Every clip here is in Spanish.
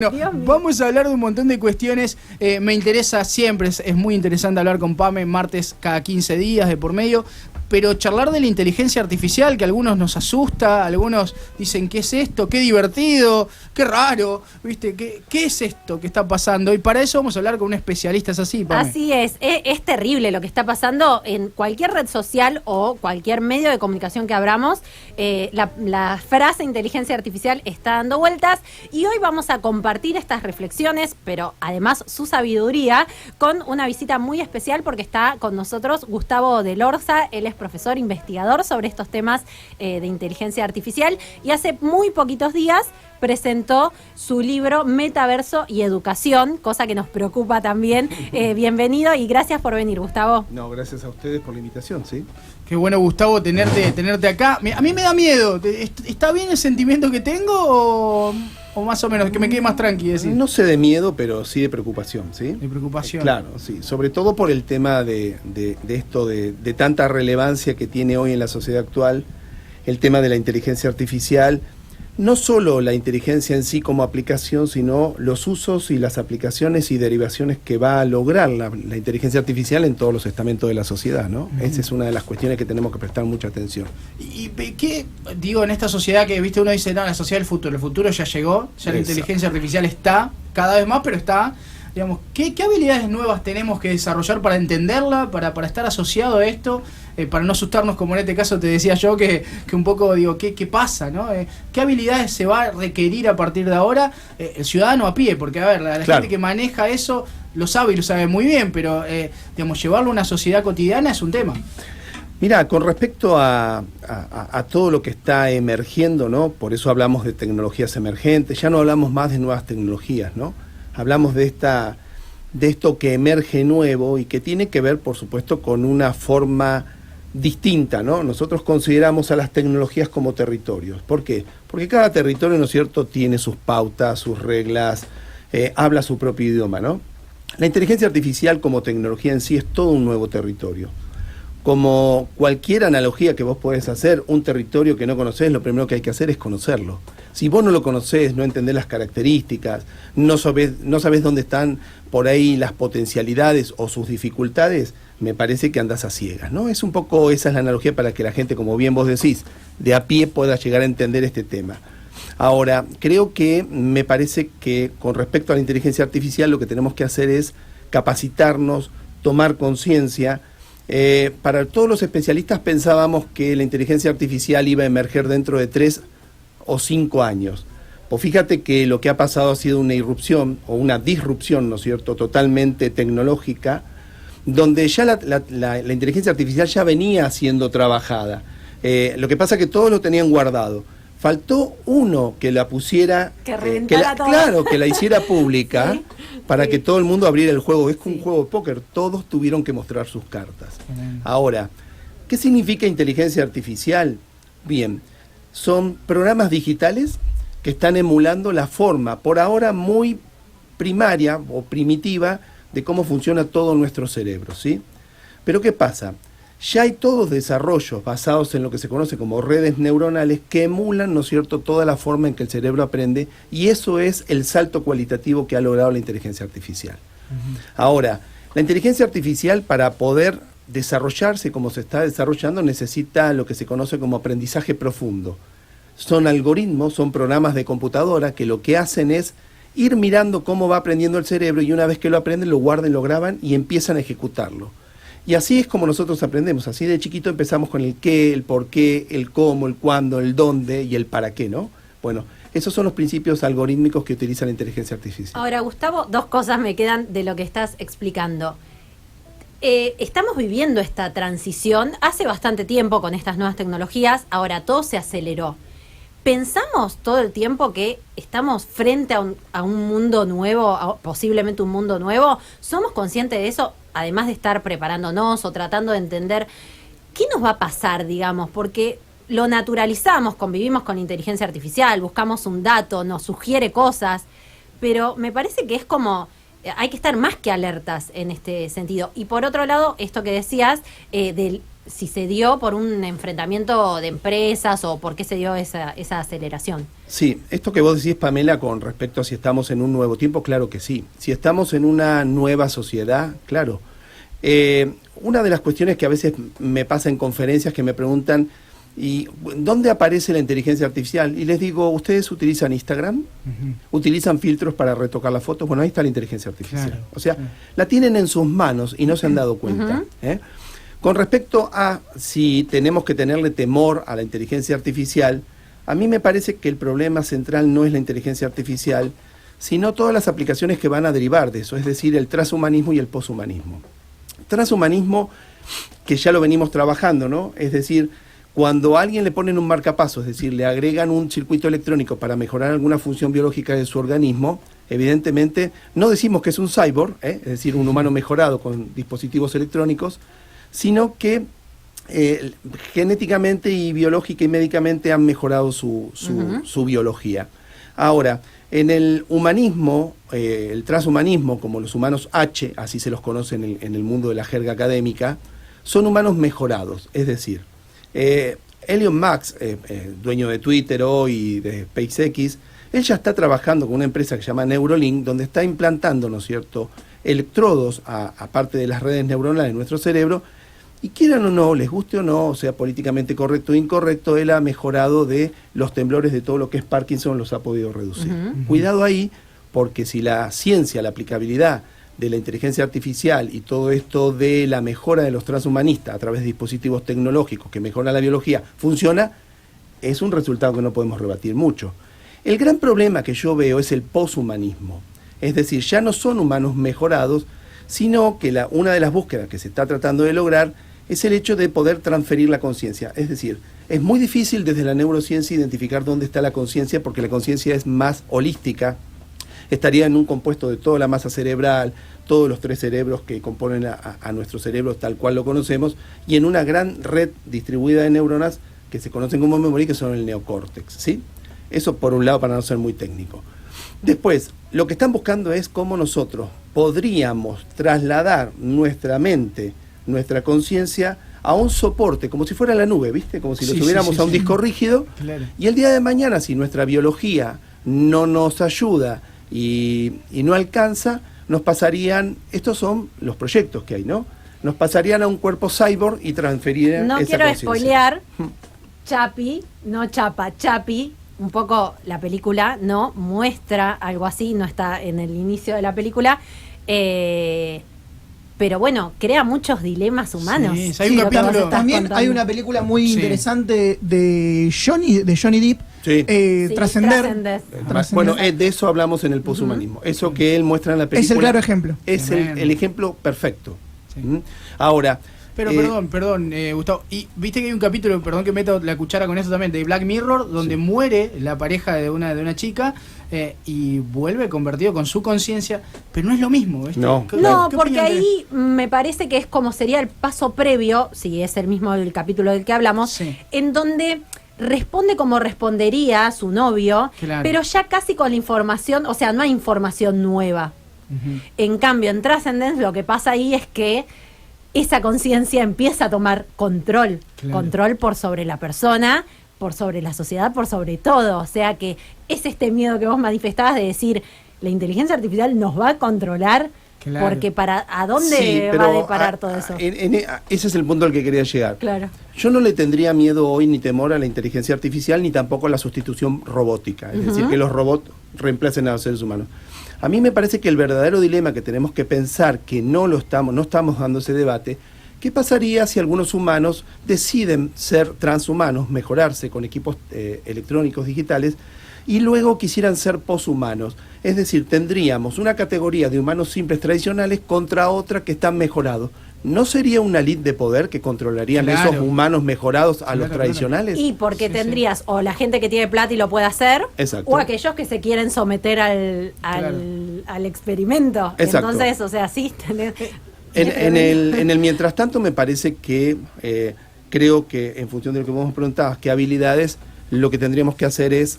Bueno, vamos a hablar de un montón de cuestiones. Me interesa siempre, es muy interesante hablar con Pame martes cada 15 días de por medio, pero charlar de la inteligencia artificial, que a algunos nos asusta, algunos dicen ¿qué es esto? ¡Qué divertido! ¡Qué raro! ¿Viste? ¿Qué es esto que está pasando? Y para eso vamos a hablar con un especialista, ¿es así, Pame? Así es terrible lo que está pasando en cualquier red social o cualquier medio de comunicación que abramos. La frase inteligencia artificial está dando vueltas y hoy vamos a compartir estas reflexiones, pero además su sabiduría, con una visita muy especial porque está con nosotros Gustavo Del Orza. Él es profesor investigador sobre estos temas de inteligencia artificial y hace muy poquitos días presentó su libro Metaverso y Educación, cosa que nos preocupa también. Bienvenido y gracias por venir, Gustavo. No, gracias a ustedes por la invitación, ¿sí? Qué bueno, Gustavo, tenerte acá. A mí me da miedo. ¿Está bien el sentimiento que tengo o más o menos? Que me quede más tranqui, decir. No sé de miedo, pero sí de preocupación, ¿sí? De preocupación. Claro, sí. Sobre todo por el tema de esto, de tanta relevancia que tiene hoy en la sociedad actual, el tema de la inteligencia artificial. No solo la inteligencia en sí como aplicación, sino los usos y las aplicaciones y derivaciones que va a lograr la inteligencia artificial en todos los estamentos de la sociedad, ¿no? Esa es una de las cuestiones que tenemos que prestar mucha atención. ¿Y qué, digo, en esta sociedad que, viste, uno dice, no, la sociedad del el futuro ya llegó, ya la inteligencia artificial está, cada vez más, pero está, digamos, ¿qué habilidades nuevas tenemos que desarrollar para entenderla, para estar asociado a esto? Para no asustarnos, como en este caso te decía yo, que un poco digo, ¿qué pasa? ¿No? ¿Qué habilidades se va a requerir a partir de ahora el ciudadano a pie? Porque, a ver, la gente que maneja eso lo sabe y lo sabe muy bien, pero, digamos, llevarlo a una sociedad cotidiana es un tema. Mira, con respecto a todo lo que está emergiendo, ¿no? Por eso hablamos de tecnologías emergentes, ya no hablamos más de nuevas tecnologías, ¿no? Hablamos de esto que emerge nuevo y que tiene que ver, por supuesto, con una forma distinta, ¿no? Nosotros consideramos a las tecnologías como territorios. ¿Por qué? Porque cada territorio, ¿no es cierto?, tiene sus pautas, sus reglas, habla su propio idioma, ¿no? La inteligencia artificial como tecnología en sí es todo un nuevo territorio. Como cualquier analogía que vos podés hacer, un territorio que no conocés, lo primero que hay que hacer es conocerlo. Si vos no lo conocés, no entendés las características, no sabés dónde están por ahí las potencialidades o sus dificultades, me parece que andás a ciegas, ¿no? Es un poco, esa es la analogía para que la gente, como bien vos decís, de a pie pueda llegar a entender este tema. Ahora, creo que me parece que con respecto a la inteligencia artificial lo que tenemos que hacer es capacitarnos, tomar conciencia. Para todos los especialistas pensábamos que la inteligencia artificial iba a emerger dentro de 3 o 5 años. Pues fíjate que lo que ha pasado ha sido una irrupción o una disrupción, ¿no es cierto?, totalmente tecnológica, donde ya la inteligencia artificial ya venía siendo trabajada. Lo que pasa es que todos lo tenían guardado. Faltó uno que la pusiera, claro, que la hiciera pública, sí, para que todo el mundo abriera el juego. Es como un juego de póker, todos tuvieron que mostrar sus cartas. Ahora, ¿qué significa inteligencia artificial? Bien, son programas digitales que están emulando la forma, por ahora muy primaria o primitiva, de cómo funciona todo nuestro cerebro, ¿sí? Pero ¿qué pasa? Ya hay todos desarrollos basados en lo que se conoce como redes neuronales que emulan, ¿no es cierto?, toda la forma en que el cerebro aprende, y eso es el salto cualitativo que ha logrado la inteligencia artificial. Ahora, la inteligencia artificial, para poder desarrollarse como se está desarrollando, necesita lo que se conoce como aprendizaje profundo. Son algoritmos, son programas de computadora que lo que hacen es ir mirando cómo va aprendiendo el cerebro, y una vez que lo aprenden, lo guardan, lo graban y empiezan a ejecutarlo. Y así es como nosotros aprendemos. Así de chiquito empezamos con el qué, el por qué, el cómo, el cuándo, el dónde y el para qué, ¿no? Bueno, esos son los principios algorítmicos que utiliza la inteligencia artificial. Ahora, Gustavo, 2 cosas me quedan de lo que estás explicando. Estamos viviendo esta transición hace bastante tiempo con estas nuevas tecnologías, ahora todo se aceleró. ¿Pensamos todo el tiempo que estamos frente a un mundo nuevo, posiblemente un mundo nuevo? ¿Somos conscientes de eso, además de estar preparándonos o tratando de entender qué nos va a pasar, digamos? Porque lo naturalizamos, convivimos con inteligencia artificial, buscamos un dato, nos sugiere cosas, pero me parece que es como, hay que estar más que alertas en este sentido. Y por otro lado, esto que decías, del si se dio por un enfrentamiento de empresas o por qué se dio esa aceleración. Sí, esto que vos decís, Pamela, con respecto a si estamos en un nuevo tiempo, claro que sí. Si estamos en una nueva sociedad, claro. Una de las cuestiones que a veces me pasa en conferencias que me preguntan, ¿y dónde aparece la inteligencia artificial? Y les digo, ¿ustedes utilizan Instagram? ¿Utilizan filtros para retocar las fotos? Bueno, ahí está la inteligencia artificial. Claro, o sea, la tienen en sus manos y no se han dado cuenta. Con respecto a si tenemos que tenerle temor a la inteligencia artificial, a mí me parece que el problema central no es la inteligencia artificial, sino todas las aplicaciones que van a derivar de eso, es decir, el transhumanismo y el poshumanismo. Transhumanismo, que ya lo venimos trabajando, ¿no? Es decir, cuando a alguien le ponen un marcapaso, es decir, le agregan un circuito electrónico para mejorar alguna función biológica de su organismo, evidentemente no decimos que es un cyborg, es decir, un humano mejorado con dispositivos electrónicos, sino que genéticamente y biológica y médicamente han mejorado su biología. Ahora, en el humanismo, el transhumanismo, como los humanos H, así se los conoce en el mundo de la jerga académica, son humanos mejorados. Es decir, Elon Musk, dueño de Twitter hoy y de SpaceX, él ya está trabajando con una empresa que se llama Neuralink, donde está implantando, ¿no es cierto?, electrodos, aparte de las redes neuronales en nuestro cerebro, y quieran o no, les guste o no, o sea políticamente correcto o incorrecto, él ha mejorado de los temblores de todo lo que es Parkinson, los ha podido reducir. Cuidado ahí, porque si la ciencia, la aplicabilidad de la inteligencia artificial y todo esto de la mejora de los transhumanistas a través de dispositivos tecnológicos que mejoran la biología, funciona, es un resultado que no podemos rebatir mucho. El gran problema que yo veo es el poshumanismo. Es decir, ya no son humanos mejorados, sino que una de las búsquedas que se está tratando de lograr es el hecho de poder transferir la conciencia. Es decir, es muy difícil desde la neurociencia identificar dónde está la conciencia, porque la conciencia es más holística, estaría en un compuesto de toda la masa cerebral, todos los 3 cerebros que componen a nuestro cerebro tal cual lo conocemos, y en una gran red distribuida de neuronas que se conocen como memoria, que son el neocórtex, ¿sí? Eso por un lado, para no ser muy técnico. Después, lo que están buscando es cómo nosotros podríamos trasladar nuestra mente, nuestra conciencia, a un soporte, como si fuera la nube, ¿viste? Como si lo subiéramos a un disco rígido, claro. Y el día de mañana, si nuestra biología no nos ayuda y no alcanza, nos pasarían, estos son los proyectos que hay, ¿no? Nos pasarían a un cuerpo cyborg y transferirían esa conciencia. No quiero spoilear, Chapi, no Chapa, Chapi, un poco la película no muestra algo así, no está en el inicio de la película, pero bueno, crea muchos dilemas humanos. Sí, hay un capítulo. También contando. Hay una película muy interesante de Johnny Depp, Trascender. Bueno, de eso hablamos en el poshumanismo. Eso que él muestra en la película es el claro ejemplo. Es el ejemplo perfecto. Ahora, pero perdón, Gustavo, y viste que hay un capítulo, perdón que meto la cuchara con eso también, de Black Mirror, donde muere la pareja de una chica y vuelve convertido con su conciencia, pero no es lo mismo, ¿viste? No, porque ahí me parece que es como sería el paso previo, si es el mismo del capítulo del que hablamos, en donde responde como respondería su novio, pero ya casi con la información, o sea, no hay información nueva. En cambio, en Transcendence lo que pasa ahí es que esa conciencia empieza a tomar control por sobre la persona, por sobre la sociedad, por sobre todo. O sea que es este miedo que vos manifestabas de decir, la inteligencia artificial nos va a controlar, porque ¿a dónde va a deparar todo eso? Ese es el punto al que quería llegar. Claro. Yo no le tendría miedo hoy ni temor a la inteligencia artificial, ni tampoco a la sustitución robótica, es decir, que los robots reemplacen a los seres humanos. A mí me parece que el verdadero dilema que tenemos que pensar, que no estamos dando ese debate, ¿qué pasaría si algunos humanos deciden ser transhumanos, mejorarse con equipos electrónicos digitales, y luego quisieran ser poshumanos? Es decir, tendríamos una categoría de humanos simples tradicionales contra otra que están mejorados. ¿No sería una elite de poder que controlarían esos humanos mejorados a los tradicionales? Y porque tendrías o la gente que tiene plata y lo puede hacer, exacto, o aquellos que se quieren someter al experimento. Exacto. Entonces, o sea, sí. En el mientras tanto me parece que, creo que en función de lo que vos me preguntabas, qué habilidades, lo que tendríamos que hacer es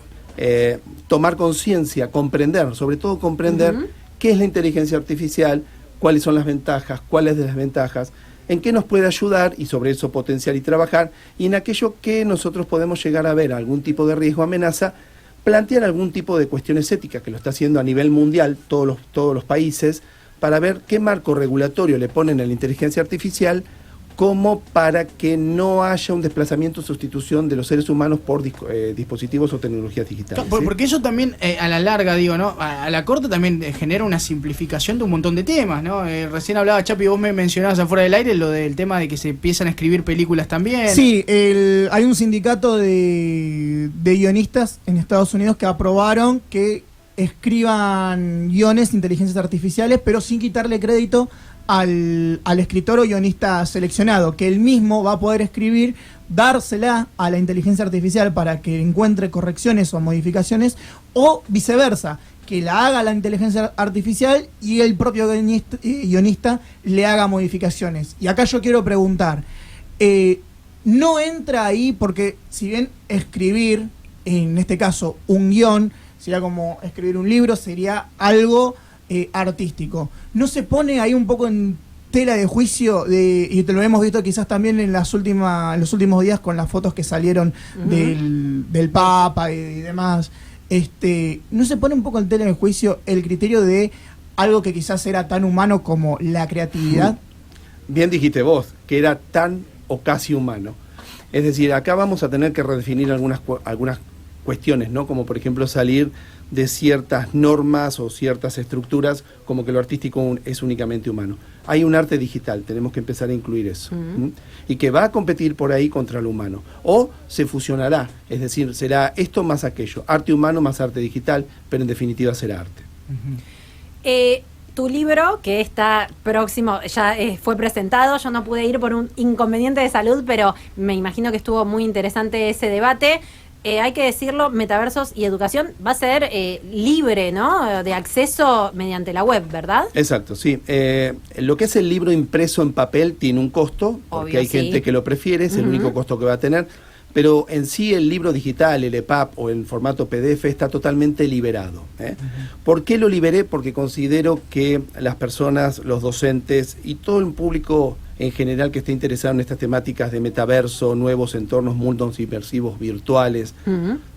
tomar conciencia, comprender, sobre todo comprender qué es la inteligencia artificial, cuáles son las ventajas, cuáles de las ventajas, en qué nos puede ayudar y sobre eso potenciar y trabajar, y en aquello que nosotros podemos llegar a ver algún tipo de riesgo o amenaza, plantear algún tipo de cuestiones éticas, que lo está haciendo a nivel mundial todos los países, para ver qué marco regulatorio le ponen a la inteligencia artificial, como para que no haya un desplazamiento o sustitución de los seres humanos por dispositivos o tecnologías digitales. Claro, porque eso también, a la larga, digo, ¿no? A la corta también genera una simplificación de un montón de temas, ¿no? Recién hablaba, Chapi, vos me mencionabas afuera del aire lo del tema de que se empiezan a escribir películas también. Sí, hay un sindicato de guionistas en Estados Unidos que aprobaron que escriban guiones de inteligencias artificiales, pero sin quitarle crédito al escritor o guionista seleccionado, que él mismo va a poder escribir, dársela a la inteligencia artificial para que encuentre correcciones o modificaciones, o viceversa, que la haga la inteligencia artificial y el propio guionista le haga modificaciones. Y acá yo quiero preguntar, no entra ahí, porque si bien escribir, en este caso, un guión, sería como escribir un libro, sería algo artístico. ¿No se pone ahí un poco en tela de juicio, y te lo hemos visto quizás también en los últimos días con las fotos que salieron del Papa y demás? ¿No se pone un poco en tela de juicio el criterio de algo que quizás era tan humano como la creatividad? Bien dijiste vos, que era tan o casi humano. Es decir, acá vamos a tener que redefinir algunas cuestiones, ¿no? Como por ejemplo salir de ciertas normas o ciertas estructuras, como que lo artístico es únicamente humano. Hay un arte digital, tenemos que empezar a incluir eso. Y que va a competir por ahí contra lo humano. O se fusionará, es decir, será esto más aquello, arte humano más arte digital, pero en definitiva será arte. Tu libro, que está próximo, ya fue presentado, yo no pude ir por un inconveniente de salud, pero me imagino que estuvo muy interesante ese debate. Hay que decirlo, Metaversos y Educación va a ser libre, ¿no? De acceso mediante la web, ¿verdad? Exacto, sí. Lo que es el libro impreso en papel tiene un costo, porque hay gente que lo prefiere, es el único costo que va a tener, pero en sí el libro digital, el EPUB o en formato PDF está totalmente liberado. ¿Por qué lo liberé? Porque considero que las personas, los docentes y todo el público en general que esté interesado en estas temáticas de metaverso, nuevos entornos, mundos inmersivos virtuales,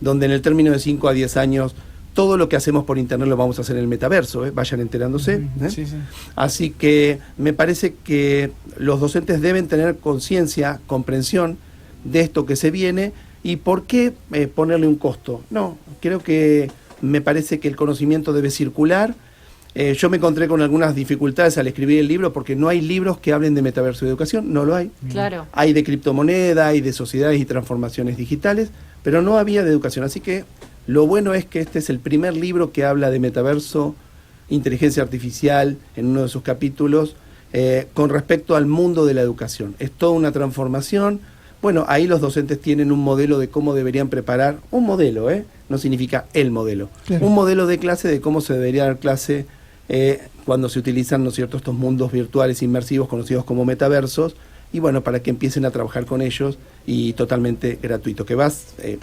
donde en el término de 5 a 10 años todo lo que hacemos por internet lo vamos a hacer en el metaverso, vayan enterándose. Sí, sí. Así que me parece que los docentes deben tener conciencia, comprensión de esto que se viene. ¿Y por qué ponerle un costo? No, creo que me parece que el conocimiento debe circular. Yo me encontré con algunas dificultades al escribir el libro porque no hay libros que hablen de metaverso y educación, no lo hay. Claro. Hay de criptomoneda, hay de sociedades y transformaciones digitales, pero no había de educación. Así que lo bueno es que este es el primer libro que habla de metaverso, inteligencia artificial, en uno de sus capítulos, con respecto al mundo de la educación. Es toda una transformación. Bueno, ahí los docentes tienen un modelo de cómo deberían preparar, un modelo, no significa el modelo, claro. Un modelo de clase de cómo se debería dar clase cuando se utilizan, ¿no es cierto?, estos mundos virtuales inmersivos conocidos como metaversos, y bueno, para que empiecen a trabajar con ellos y totalmente gratuito. Que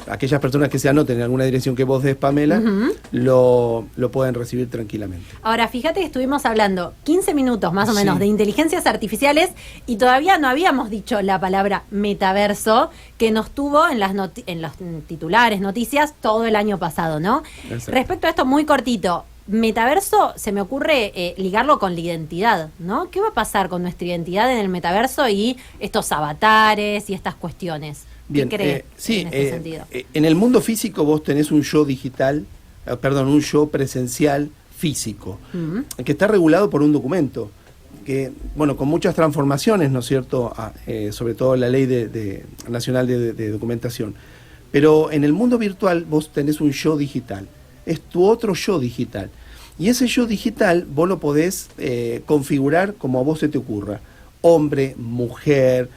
aquellas personas que se anoten en alguna dirección que vos des, Pamela, lo pueden recibir tranquilamente. Ahora, fíjate que estuvimos hablando 15 minutos más o menos de inteligencias artificiales y todavía no habíamos dicho la palabra metaverso, que nos tuvo en los titulares, noticias, todo el año pasado, ¿no? Exacto. Respecto a esto, muy cortito, metaverso, se me ocurre ligarlo con la identidad, ¿no? ¿Qué va a pasar con nuestra identidad en el metaverso y estos avatares y estas cuestiones? Bien, ¿qué crees sí, en este sentido? En el mundo físico vos tenés un yo digital, un yo presencial físico, que está regulado por un documento, que, bueno, con muchas transformaciones, ¿no es cierto?, sobre todo la ley nacional de documentación. Pero en el mundo virtual vos tenés un yo digital, es tu otro yo digital. Y ese yo digital vos lo podés configurar como a vos se te ocurra. Hombre, mujer,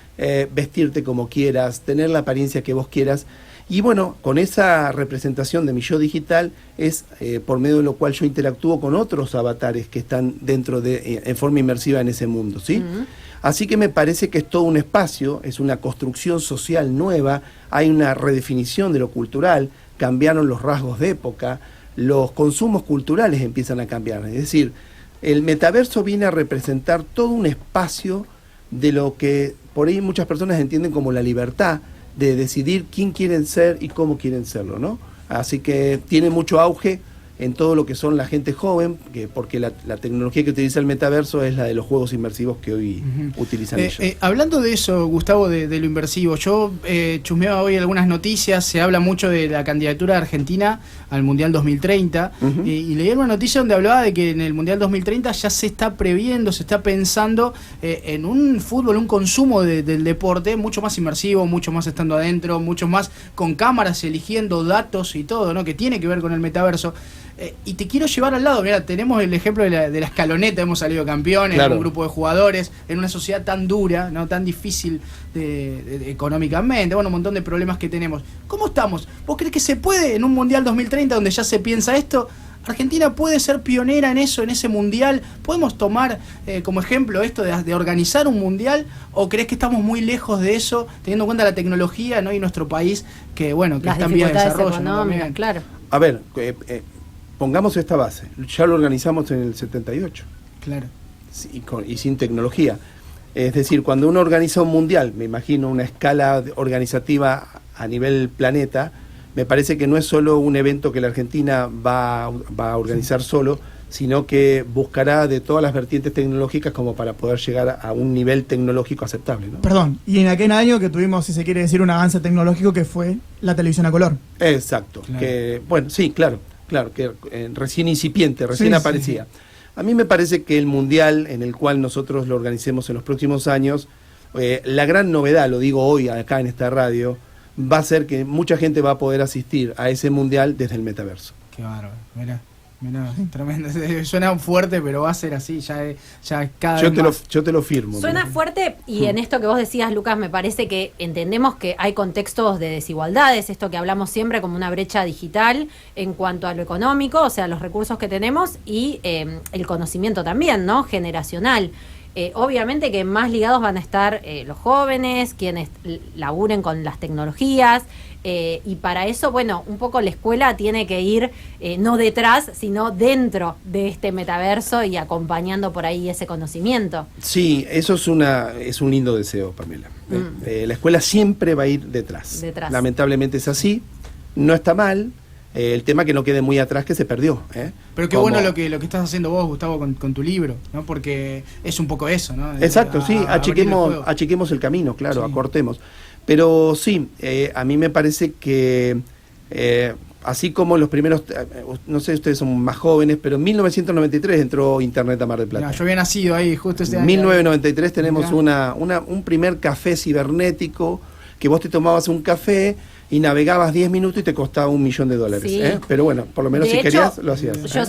vestirte como quieras, tener la apariencia que vos quieras. Y bueno, con esa representación de mi yo digital es por medio de lo cual yo interactúo con otros avatares que están dentro en forma inmersiva en ese mundo, ¿sí? Así que me parece que es todo un espacio, es una construcción social nueva, hay una redefinición de lo cultural, cambiaron los rasgos de época, los consumos culturales empiezan a cambiar. Es decir, el metaverso viene a representar todo un espacio de lo que por ahí muchas personas entienden como la libertad de decidir quién quieren ser y cómo quieren serlo, ¿no? Así que tiene mucho auge en todo lo que son la gente joven, porque la tecnología que utiliza el metaverso es la de los juegos inmersivos que hoy utilizan ellos. Hablando de eso, Gustavo, de lo inmersivo, yo chusmeaba hoy algunas noticias, se habla mucho de la candidatura de Argentina al Mundial 2030, y leí una noticia donde hablaba de que en el Mundial 2030 ya se está previendo, se está pensando en un fútbol, un consumo del deporte mucho más inmersivo, mucho más estando adentro, mucho más con cámaras eligiendo datos y todo, ¿no? Que tiene que ver con el metaverso. Y te quiero llevar al lado, mira, tenemos el ejemplo de la escaloneta, hemos salido campeones, claro, en un grupo de jugadores, en una sociedad tan dura, no tan difícil económicamente, bueno, un montón de problemas que tenemos. ¿Cómo estamos? ¿Vos crees que se puede en un Mundial 2030 donde ya se piensa esto? ¿Argentina puede ser pionera en eso, en ese mundial? ¿Podemos tomar como ejemplo esto de organizar un mundial? ¿O crees que estamos muy lejos de eso, teniendo en cuenta la tecnología, ¿no? Y nuestro país, que bueno, que está en vía de desarrollo, ¿no? Claro. A ver, pongamos esta base. Ya lo organizamos en el 78. Claro. Y sin tecnología. Es decir, cuando uno organiza un mundial, me imagino una escala organizativa a nivel planeta, me parece que no es solo un evento que la Argentina va a organizar solo, sino que buscará de todas las vertientes tecnológicas como para poder llegar a un nivel tecnológico aceptable, ¿no? Perdón, y en aquel año que tuvimos, si se quiere decir, un avance tecnológico que fue la televisión a color. Exacto. Claro. Que, bueno, sí, claro, que recién incipiente, recién aparecía. Sí. A mí me parece que el mundial en el cual nosotros lo organicemos en los próximos años, la gran novedad, lo digo hoy acá en esta radio, va a ser que mucha gente va a poder asistir a ese mundial desde el metaverso. Qué bárbaro, mirá, tremendo. Suena fuerte, pero va a ser así, ya cada vez más. Yo te lo firmo. Suena fuerte, y en esto que vos decías, Lucas, me parece que entendemos que hay contextos de desigualdades, esto que hablamos siempre como una brecha digital en cuanto a lo económico, o sea, los recursos que tenemos, y el conocimiento también, ¿no? Generacional. Obviamente que más ligados van a estar los jóvenes, quienes laburen con las tecnologías, y para eso, bueno, un poco la escuela tiene que ir no detrás, sino dentro de este metaverso y acompañando por ahí ese conocimiento. Sí, eso es un lindo deseo, Pamela. La escuela siempre va a ir detrás. Lamentablemente es así, no está mal. El tema que no quede muy atrás, que se perdió. Pero qué bueno lo que estás haciendo vos, Gustavo, con tu libro, ¿no? Porque es un poco eso, ¿no? Exacto, sí, achiquemos el camino, claro, sí. Acortemos. Pero sí, a mí me parece que así como los primeros, no sé, ustedes son más jóvenes, pero en 1993 entró Internet a Mar del Plata. No, yo había nacido ahí justo ese año. En 1993 tenemos un primer café cibernético, que vos te tomabas un café y navegabas 10 minutos y te costaba $1.000.000. Sí. Pero bueno, por lo menos si querías, lo hacías. Yo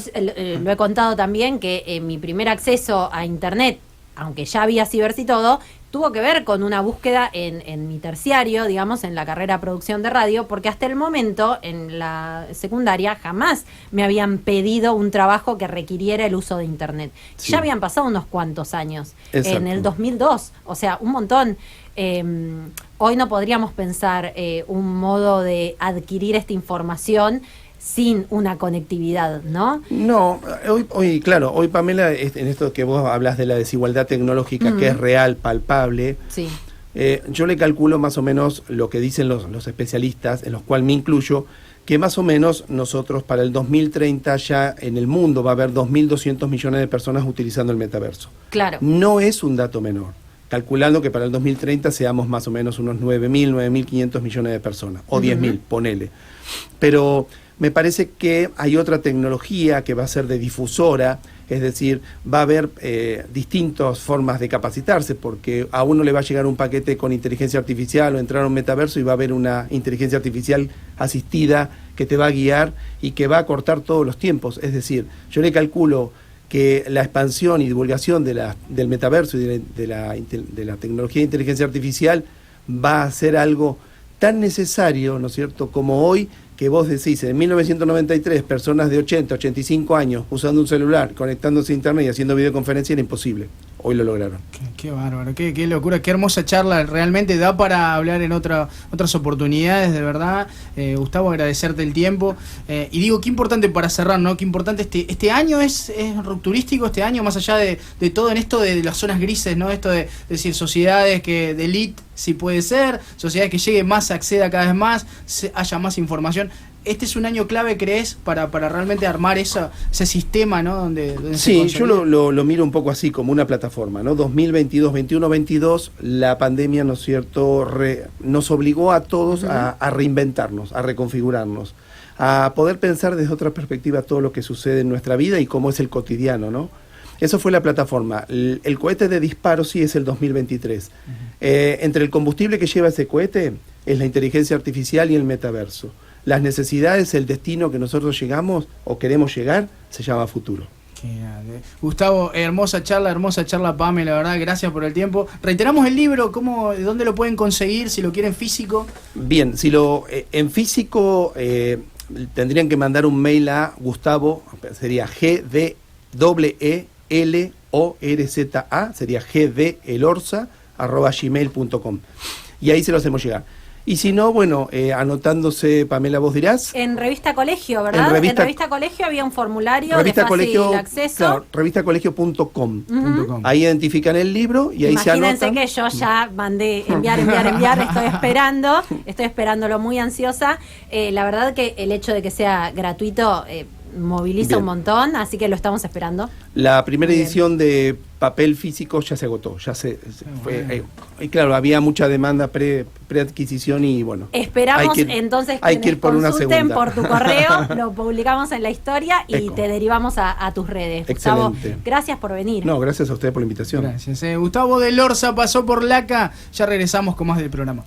lo he contado también, que mi primer acceso a Internet, aunque ya había cibers y todo, tuvo que ver con una búsqueda en mi terciario, digamos, en la carrera de producción de radio, porque hasta el momento, en la secundaria, jamás me habían pedido un trabajo que requiriera el uso de Internet. Sí. Ya habían pasado unos cuantos años. Exacto. En el 2002, o sea, un montón. Hoy no podríamos pensar un modo de adquirir esta información sin una conectividad, ¿no? No, hoy Pamela, en esto que vos hablas de la desigualdad tecnológica, que es real, palpable, sí. Yo le calculo más o menos lo que dicen los especialistas, en los cuales me incluyo, que más o menos nosotros para el 2030 ya en el mundo va a haber 2.200 millones de personas utilizando el metaverso. Claro. No es un dato menor, calculando que para el 2030 seamos más o menos unos 9.500 millones de personas, o 10.000, ponele. Pero me parece que hay otra tecnología que va a ser de difusora, es decir, va a haber distintas formas de capacitarse, porque a uno le va a llegar un paquete con inteligencia artificial o entrar a un metaverso y va a haber una inteligencia artificial asistida que te va a guiar y que va a cortar todos los tiempos. Es decir, yo le calculo que la expansión y divulgación del metaverso y de la tecnología de inteligencia artificial va a ser algo tan necesario, ¿no es cierto?, como hoy, que vos decís, en 1993, personas de 80, 85 años usando un celular, conectándose a internet y haciendo videoconferencia era imposible. hoy lo lograron. Qué bárbaro, qué locura, qué hermosa charla, realmente da para hablar en otras oportunidades, de verdad. Gustavo, agradecerte el tiempo. Y digo, qué importante para cerrar, ¿no? Qué importante este año es rupturístico, este año, más allá de todo en esto de las zonas grises, ¿no? Esto de decir, sociedades que de elite, si puede ser, sociedades que llegue más, acceda cada vez más, haya más información. Este es un año clave, ¿crees? Para realmente armar ese sistema, ¿no? Donde sí, yo lo miro un poco así, como una plataforma, ¿no? 2022, 21, 22, la pandemia, ¿no es cierto?, nos obligó a todos a reinventarnos, a reconfigurarnos, a poder pensar desde otra perspectiva todo lo que sucede en nuestra vida y cómo es el cotidiano, ¿no? Eso fue la plataforma. El cohete de disparo sí es el 2023. Entre el combustible que lleva ese cohete es la inteligencia artificial y el metaverso. Las necesidades, el destino que nosotros llegamos o queremos llegar, se llama futuro. Gustavo, hermosa charla, Pame, la verdad, gracias por el tiempo. Reiteramos el libro, ¿dónde lo pueden conseguir? Si lo quieren físico. Bien, si en físico tendrían que mandar un mail a Gustavo, sería GDEELORZA, sería gdelorza@gmail.com, y ahí se lo hacemos llegar. Y si no, bueno, anotándose, Pamela, vos dirás. En Revista Colegio, ¿verdad? En Revista Colegio había un formulario de fácil acceso. Claro, revistacolegio.com. Ahí identifican el libro y ahí se anotan. Imagínense que yo ya mandé enviar, estoy esperándolo muy ansiosa. La verdad que el hecho de que sea gratuito moviliza un montón, así que lo estamos esperando. La primera edición de papel físico ya se agotó, fue, y claro, había mucha demanda preadquisición y bueno. Esperamos entonces que ir por consulten por tu correo, lo publicamos en la historia y te derivamos a tus redes. Excelente. Gustavo, gracias por venir. No, gracias a ustedes por la invitación. Gracias. Gustavo de Lorza pasó por LACA, ya regresamos con más del programa.